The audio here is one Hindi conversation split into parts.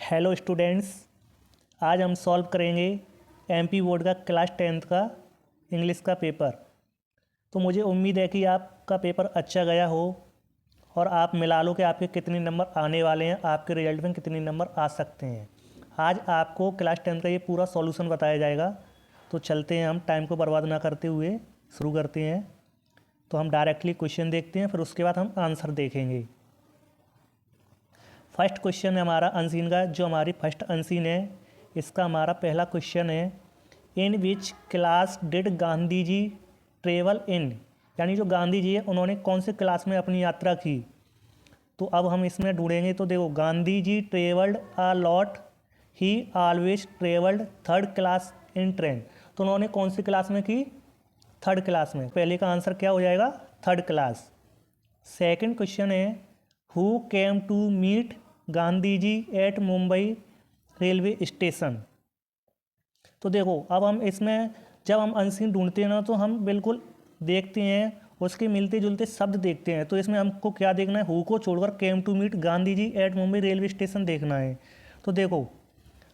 हेलो स्टूडेंट्स, आज हम सॉल्व करेंगे एमपी बोर्ड का क्लास 10th का इंग्लिश का पेपर। तो मुझे उम्मीद है कि आपका पेपर अच्छा गया हो और आप मिला लो कि आपके कितने नंबर आने वाले हैं, आपके रिजल्ट में कितने नंबर आ सकते हैं। आज आपको क्लास 10th का ये पूरा सॉल्यूशन बताया जाएगा। तो चलते हैं, हम टाइम को बर्बाद ना करते हुए शुरू करते हैं। तो हम डायरेक्टली क्वेश्चन देखते हैं, फिर उसके बाद हम आंसर देखेंगे। फर्स्ट क्वेश्चन है हमारा अनसीन का, जो हमारी फर्स्ट अनसीन है। इसका हमारा पहला क्वेश्चन है, in which class did Gandhi ji travel in, यानी जो गांधी जी है उन्होंने कौन से क्लास में अपनी यात्रा की। तो अब हम इसमें ढूंढेंगे। तो देखो, Gandhi ji travelled a lot, he always travelled third class in train. तो उन्होंने कौन सी क्लास में की? थर्ड क्लास में। पहले का आंसर क्या हो जाएगा? Third class. सेकंड क्वेश्चन है, who came to meet Gandhi ji at Mumbai railway station. तो देखो, अब हम इसमें जब हम अनसीन ढूंढते हैं ना, तो हम बिल्कुल देखते हैं उसके मिलते जुलते शब्द देखते हैं। तो इसमें हमको क्या देखना है? हु को छोड़कर came to meet Gandhi ji at Mumbai railway station देखना है। तो देखो,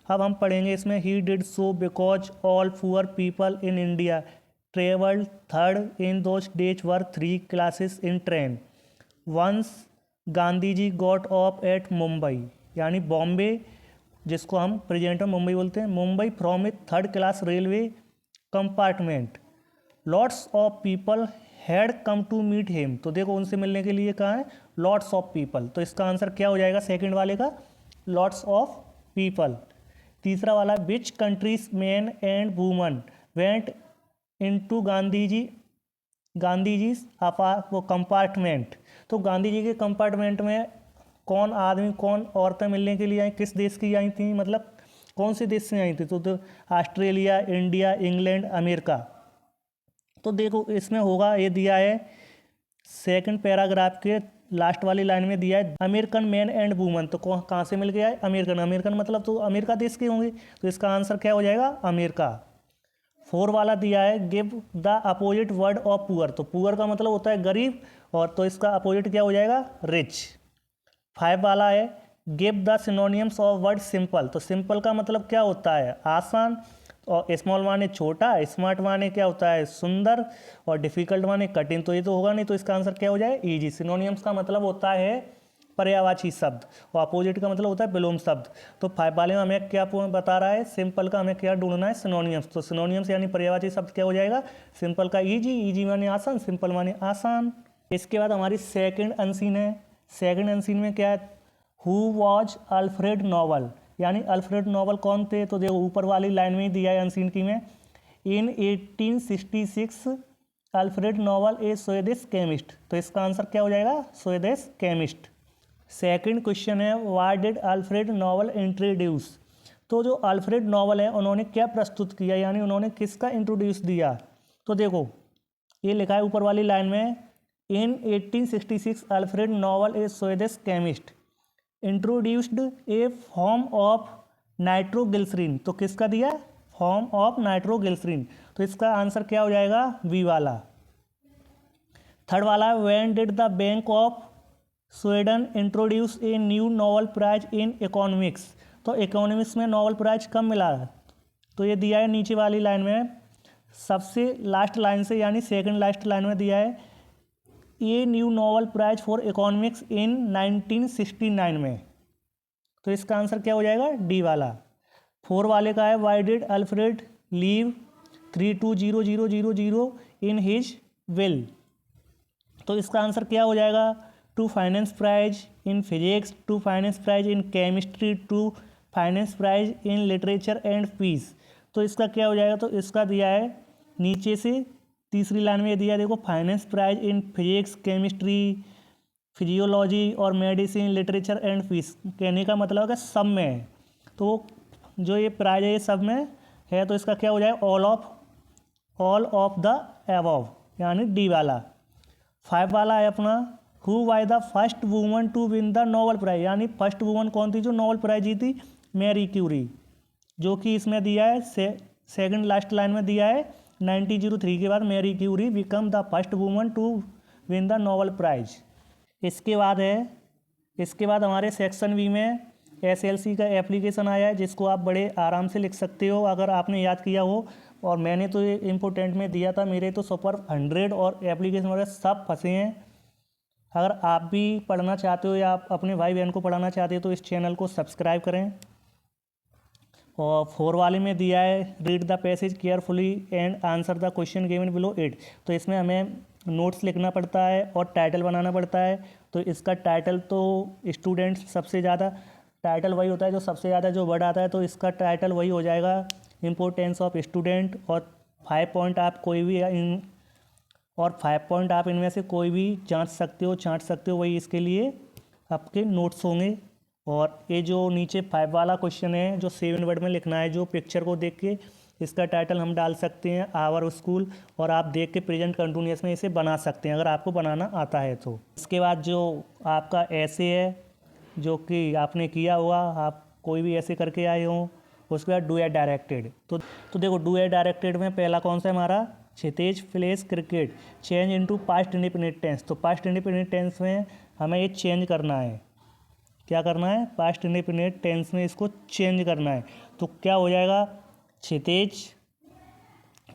अब हम पढ़ेंगे इसमें, he did so because all poor people in India travelled third in those days were 3 classes in train. Once Gandhi ji got off at Mumbai, यानी बॉम्बे, जिसको हम प्रेजेंट में मुंबई बोलते हैं, Mumbai from a third class railway compartment. Lots of people had come to meet him. तो देखो, उनसे मिलने के लिए कहाँ है? Lots of people. तो इसका आंसर क्या हो जाएगा सेकंड वाले का? Lots of people. तीसरा वाला, which countries man and woman went into Gandhi ji वो कंपार्टमेंट। तो गांधी जी के कंपार्टमेंट में कौन आदमी, कौन औरतें मिलने के लिए आई? किस देश की आई थी, मतलब कौन से देश से आई थी? तो ऑस्ट्रेलिया, इंडिया, इंग्लैंड, अमेरिका। तो देखो, इसमें होगा, ये दिया है सेकंड पैराग्राफ के लास्ट वाली लाइन में दिया है, अमेरिकन मैन एंड वुमन। तो कहाँ से मिल गया है? अमेरिकन मतलब तो अमेरिका देश के होंगे। तो इसका आंसर क्या हो जाएगा? अमेरिका। 4 वाला दिया है, give the opposite word of poor. तो पुअर का मतलब होता है गरीब, और तो इसका अपोजिट क्या हो जाएगा? रिच। 5 वाला है, give the synonyms of word simple. तो सिंपल का मतलब क्या होता है? आसान। और स्मॉल माने छोटा, स्मार्ट माने क्या होता है? सुंदर, और डिफिकल्ट माने कठिन। तो ये तो होगा नहीं, तो इसका आंसर क्या हो जाए? ईजी। सिनोनियम्स का मतलब होता है पर्यायवाची शब्द, और अपोजिट का मतलब होता है विलोम शब्द। तो 5 वाले में हमें क्या बता रहा है? सिंपल का हमें क्या ढूंढना है? सिनोनियम्स। तो सिनोनियम्स यानी पर्यायवाची शब्द क्या हो जाएगा? सिंपल का ईजी, ईजी माने आसान, सिंपल माने आसान। इसके बाद हमारी सेकंड अनसीन है। सेकंड अनसीन में क्या है? हु वॉज अल्फ्रेड नोबल, यानी अल्फ्रेड नोबल कौन थे? तो देखो, ऊपर वाली लाइन में ही दिया है अनसीन की में, in 1866 Alfred Nobel a Swedish chemist. तो इसका आंसर क्या हो जाएगा? Swedish chemist. सेकंड क्वेश्चन है, why did Alfred Nobel introduce. तो जो अल्फ्रेड नोबल है उन्होंने क्या प्रस्तुत किया, यानी उन्होंने किसका इंट्रोड्यूस दिया? तो देखो, ये लिखा है ऊपर वाली लाइन में, in 1866 Alfred Nobel a Swedish chemist introduced a form of nitroglycerin. तो किसका दिया? Form of nitroglycerin. तो इसका आंसर क्या हो जाएगा? बी वाला। थर्ड वाला, when did the bank of Sweden introduce a new Nobel prize in economics. तो इकोनॉमिक्स में नोबल प्राइज कब मिला? तो ये दिया है नीचे वाली लाइन में, सबसे लास्ट लाइन से, यानी सेकंड लास्ट लाइन में दिया है, ये new Nobel prize for economics in 1969 में। तो इसका आंसर क्या हो जाएगा? डी वाला। 4 वाले का है, why did Alfred leave 320000 in his will. तो इसका आंसर क्या हो जाएगा? 2 finance prize in physics, 2 finance prize in chemistry, 2 finance prize in literature and peace. तो इसका क्या हो जाएगा? तो इसका दिया है नीचे से तीसरी लाइन में दिया है, देखो, finance prize in physics, chemistry, physiology और मेडिसिन, लिटरेचर एंड पीस। कहने का मतलब है सब में है। तो जो ये प्राइज है ये सब में है, तो इसका क्या हो जाएगा? ऑल ऑफ द अबव, यानी डी वाला। 5 वाला है अपना, who why the first woman to win the Nobel prize, यानी फर्स्ट वुमन कौन थी जो नोबल प्राइज जीती? Marie Curie. जो कि इसमें दिया है सेकंड लास्ट लाइन में दिया है, 1903 के बाद Marie Curie became the first woman to win the Nobel prize. इसके बाद हमारे सेक्शन बी में SLC का एप्लीकेशन आया है जिसको आप बड़े आराम से लिख सकते हो अगर आपने याद किया हो। और मैंने तो ये इम्पोर्टेंट में दिया था, मेरे तो सुपर 100 और एप्लीकेशन वगैरह सब फंसे हैं। अगर आप भी पढ़ना चाहते हो या आप अपने भाई बहन को पढ़ाना चाहते हो तो इस चैनल को सब्सक्राइब करें। और 4 वाले में दिया है read the passage carefully and answer the question given below it. तो इसमें हमें नोट्स लिखना पड़ता है और टाइटल बनाना पड़ता है। तो इसका टाइटल तो स्टूडेंट्स सबसे ज़्यादा टाइटल वही होता है जो सबसे ज़्यादा जो वर्ड आता है, तो इसका टाइटल वही हो जाएगा इम्पोर्टेंस ऑफ स्टूडेंट। और 5 पॉइंट आप कोई भी और 5 पॉइंट आप इनमें से कोई भी जांच सकते हो, छांट सकते हो, वही इसके लिए आपके नोट्स होंगे। और ये जो नीचे 5 वाला क्वेश्चन है जो 7 वर्ड में लिखना है, जो पिक्चर को देख के इसका टाइटल हम डाल सकते हैं आवर स्कूल, और आप देख के प्रेजेंट कंटिन्यूअस में इसे बना सकते हैं अगर आपको बनाना आता है तो। इसके बाद जो आपका ऐसे है जो कि आपने किया हुआ, आप कोई भी ऐसे करके आए हो। उसके बाद डू एट डायरेक्टेड। तो देखो डू एट डायरेक्टेड में पहला कौन सा है हमारा, Kshitij place cricket change into past independent tense. तो पास्ट इंडिपेंडेंट टेंस में हमें ये चेंज करना है। क्या करना है, पास्ट इंडिपेंडेंट टेंस में इसको चेंज करना है। तो क्या हो जाएगा, क्षितिज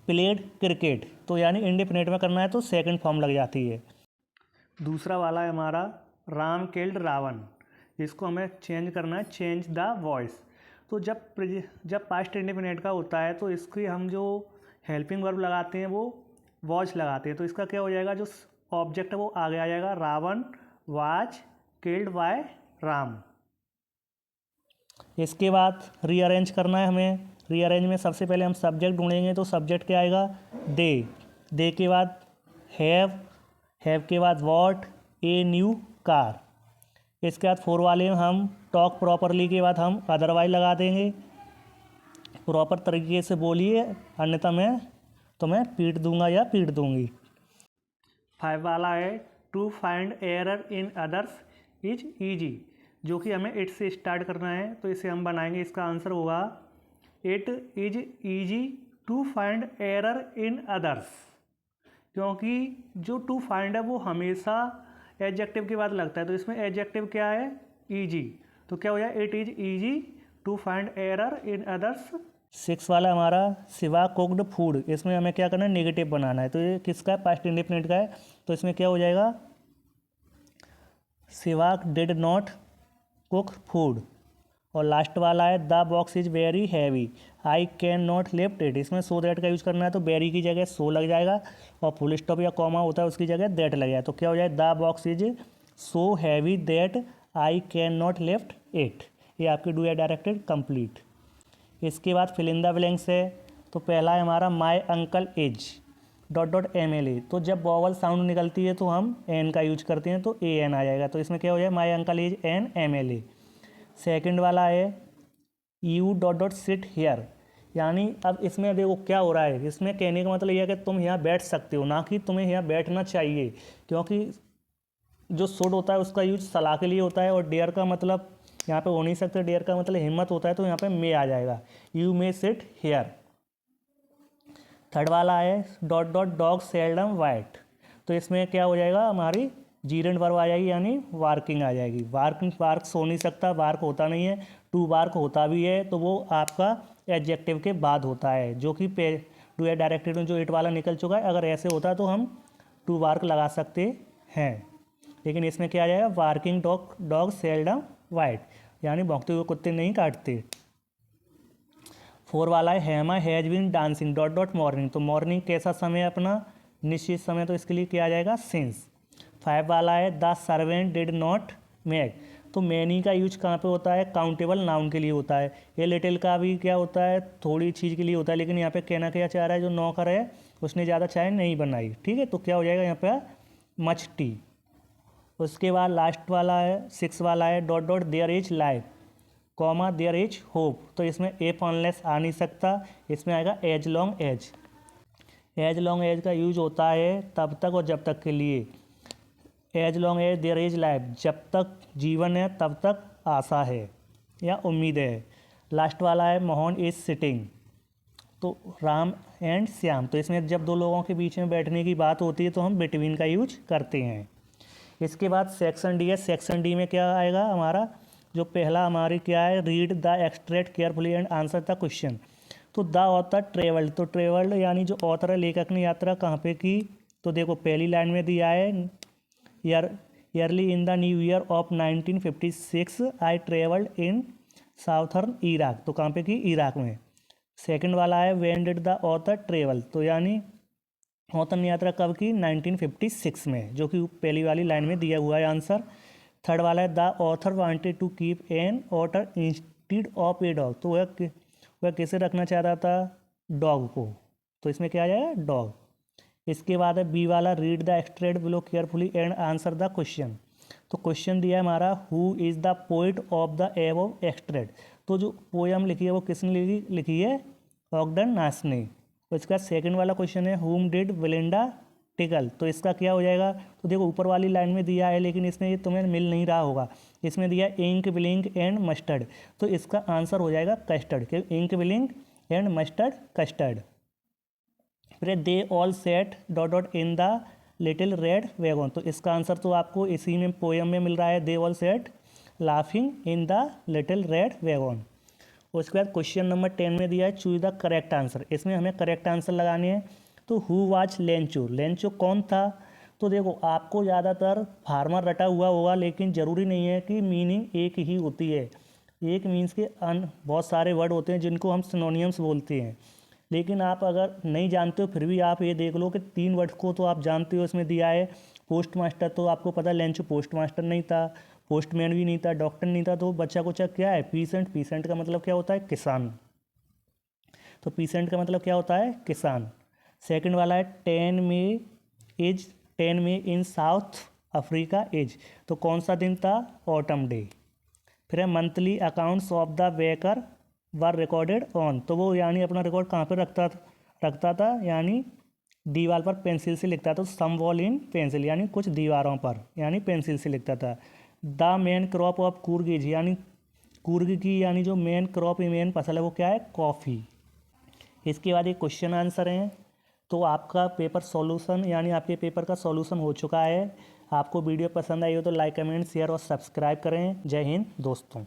प्लेड क्रिकेट। तो यानी इंडिपेंडेंट में करना है तो सेकंड फॉर्म लग जाती है। दूसरा वाला है हमारा राम किल्ड रावण। इसको हमें चेंज करना है, चेंज द वॉइस। तो जब पास्ट इंडिपेंडेंट का होता है तो इसकी हम जो हेल्पिंग वर्ब लगाते हैं वो वॉच लगाते हैं। तो इसका क्या हो जाएगा, जो ऑब्जेक्ट है वो आगे आ जाएगा, Ravan was killed by Ram. इसके बाद रीअरेंज करना है हमें। रीअरेंज में सबसे पहले हम सब्जेक्ट ढूंढेंगे। तो सब्जेक्ट क्या आएगा, दे के बाद हैव के बाद वॉट, ए न्यू कार। इसके बाद 4 वाले में हम टॉक प्रॉपरली के बाद हम अदरवाइज लगा देंगे। प्रॉपर तरीके से बोलिए अन्यथा मैं तुम्हें पीट दूंगा या पीट दूंगी। 5 वाला है to find error in others is easy, जो कि हमें इट से स्टार्ट करना है। तो इसे हम बनाएंगे, इसका आंसर होगा it is easy to find error in others. क्योंकि जो टू फाइंड है वो हमेशा एडजेक्टिव के बाद लगता है। तो इसमें एडजेक्टिव क्या है, ईजी। तो क्या हो जाए, it is easy to find error in others. 6 वाला हमारा शिवा कुक्ड फूड। इसमें हमें क्या करना है, नेगेटिव बनाना है। तो ये किसका है, पास्ट इंडिपेंडेंट का है। तो इसमें क्या हो जाएगा, Shiva did not cook food. और लास्ट वाला है the box is very heavy I can not lift it. इसमें सो दैट का यूज करना है। तो वेरी की जगह सो लग जाएगा और फुल स्टॉप या कॉमा होता है उसकी जगह दैट लग जाए। तो क्या हो जाए, the box is so heavy that I can not lift it. ये आपकी डू या डायरेक्टेड कंप्लीट। इसके बाद फिल इन द ब्लैंक्स है। तो पहला है हमारा माई अंकल इज .MLA। तो जब वॉवल साउंड निकलती है तो हम एन का यूज करते हैं, तो AN आ जाएगा। तो इसमें क्या हो जाए, my uncle is an MLA। Second वाला है यू .सिट हेयर। यानी अब इसमें देखो क्या हो रहा है, इसमें कहने का मतलब यह है कि तुम यहाँ बैठ सकते हो, ना कि तुम्हें यहाँ बैठना चाहिए। क्योंकि जो शुड होता है उसका यूज सलाह के लिए होता है, और डेयर का मतलब यहाँ पे हो नहीं सकता, डेयर का मतलब हिम्मत होता है। तो यहाँ पे मे आ जाएगा, you may sit here. Third वाला है डॉग सेल्डम वाइट। तो इसमें क्या हो जाएगा, हमारी जीरेंट वर्ब आ जाएगी, यानी वार्किंग आ जाएगी। वार्क हो नहीं सकता, वार्क होता नहीं है। टू वार्क होता भी है तो वो आपका एडजेक्टिव के बाद होता है, जो कि डू या डायरेक्टेड में जो इट वाला निकल चुका है। अगर ऐसे होता तो हम टू वार्क लगा सकते हैं, लेकिन इसमें क्या आ जाएगा, वार्किंग डॉग सेल्डम वाइट, यानी भौंकते हुए कुत्ते नहीं काटते। 4 वाला है Hema has been dancing .morning. तो मॉर्निंग कैसा समय है अपना, निश्चित समय। तो इसके लिए क्या आ जाएगा, सिंस। 5 वाला है the servant did not make. तो मैनी का यूज कहाँ पे होता है, काउंटेबल नाउन के लिए होता है। ये लिटिल का भी क्या होता है, थोड़ी चीज़ के लिए होता है। लेकिन यहाँ पे कहना क्या चाह रहा है, जो नौकर है उसने ज़्यादा चाय नहीं बनाई, ठीक है। तो क्या हो जाएगा यहाँ पे, मच टी। उसके बाद लास्ट वाला है 6 वाला है there is life comma there is hope. तो इसमें एफ अनलेस आ नहीं सकता, इसमें आएगा as long as. As long as का यूज होता है तब तक और जब तक के लिए। As long as there is life, जब तक जीवन है तब तक आशा है या उम्मीद है। लास्ट वाला है मोहन इज सिटिंग। तो राम एंड श्याम। तो इसमें जब दो लोगों के बीच में बैठने की बात होती है तो हम बिटवीन का यूज करते हैं। इसके बाद सेक्शन डी है। सेक्शन डी में क्या आएगा हमारा, जो पहला हमारी क्या है, read the extract carefully and answer the question. तो द ऑथर ट्रेवल्ड, तो ट्रेवल्ड यानी जो ऑथर है, लेखक ने यात्रा कहाँ पे की, तो देखो पहली लाइन में दिया है yearly in the new year of 1956 I travelled in southern Iraq, तो कहाँ पे की, इराक में। सेकंड वाला है when did the author travel, तो यानी ऑथर ने यात्रा कब की, 1956 में, जो कि पहली वाली लाइन में दिया हुआ है आंसर। थर्ड वाला है the author wanted to keep an otter instead of a dog, तो वह किसे रखना चाहता था, डॉग को, तो इसमें क्या आ जाएगा, डॉग। इसके बाद है बी वाला read the extract below carefully and answer the question. तो क्वेश्चन दिया है हमारा who is the poet of the above extract, तो जो पोयम लिखी है वो किसने लिखी है, ऑगडन नास ने। इसका सेकंड वाला क्वेश्चन है हुम डिड बेलिंडा टिकल, तो इसका क्या हो जाएगा, तो देखो ऊपर वाली लाइन में दिया है लेकिन इसमें ये तुम्हें मिल नहीं रहा होगा, इसमें दिया इंक बिलिंग एंड मस्टर्ड, तो इसका आंसर हो जाएगा कस्टर्ड, क्योंकि ink billing and mustard custard. फिर they all set dot dot in the little red wagon, तो इसका आंसर तो आपको इसी में पोयम में मिल रहा है, दे all set laughing in the little red wagon. उसके बाद क्वेश्चन नंबर 10 में दिया है चूज द करेक्ट आंसर, इसमें हमें करेक्ट आंसर लगाने हैं। तो हु वाज लेंचो, लेंचो कौन था, तो देखो आपको ज़्यादातर फार्मर रटा हुआ होगा, लेकिन ज़रूरी नहीं है कि मीनिंग एक ही होती है, एक मीन्स के बहुत सारे वर्ड होते हैं जिनको हम सिनोनियम्स बोलते हैं। लेकिन आप अगर नहीं जानते हो फिर भी आप ये देख लो कि 3 वर्ड को तो आप जानते हो, इसमें दिया है पोस्ट मास्टर, तो आपको पता है लेंचो पोस्ट मास्टर नहीं था, पोस्टमैन भी नहीं था, डॉक्टर नहीं था, तो बच्चा कुचा क्या है, पीसेंट, पीसेंट का मतलब क्या होता है, किसान, तो पीसेंट का मतलब क्या होता है, किसान। सेकंड वाला है 10 मई इन साउथ अफ्रीका एज, तो कौन सा दिन था, ऑटम डे। फिर है monthly accounts of the baker were recorded on, तो वो यानी अपना रिकॉर्ड कहाँ पे रखता था, यानी दीवार पर पेंसिल से लिखता था, तो सम वॉल इन पेंसिल, यानी कुछ दीवारों पर, यानी पेंसिल से लिखता था। The main crop of Coorg is, यानी कूर्ग की यानी जो मेन क्रॉप मेन फसल है वो क्या है, कॉफ़ी। इसके बाद ये क्वेश्चन आंसर हैं। तो आपका पेपर सॉल्यूशन यानी आपके पेपर का सॉल्यूशन हो चुका है। आपको वीडियो पसंद आई हो तो लाइक कमेंट शेयर और सब्सक्राइब करें। जय हिंद दोस्तों।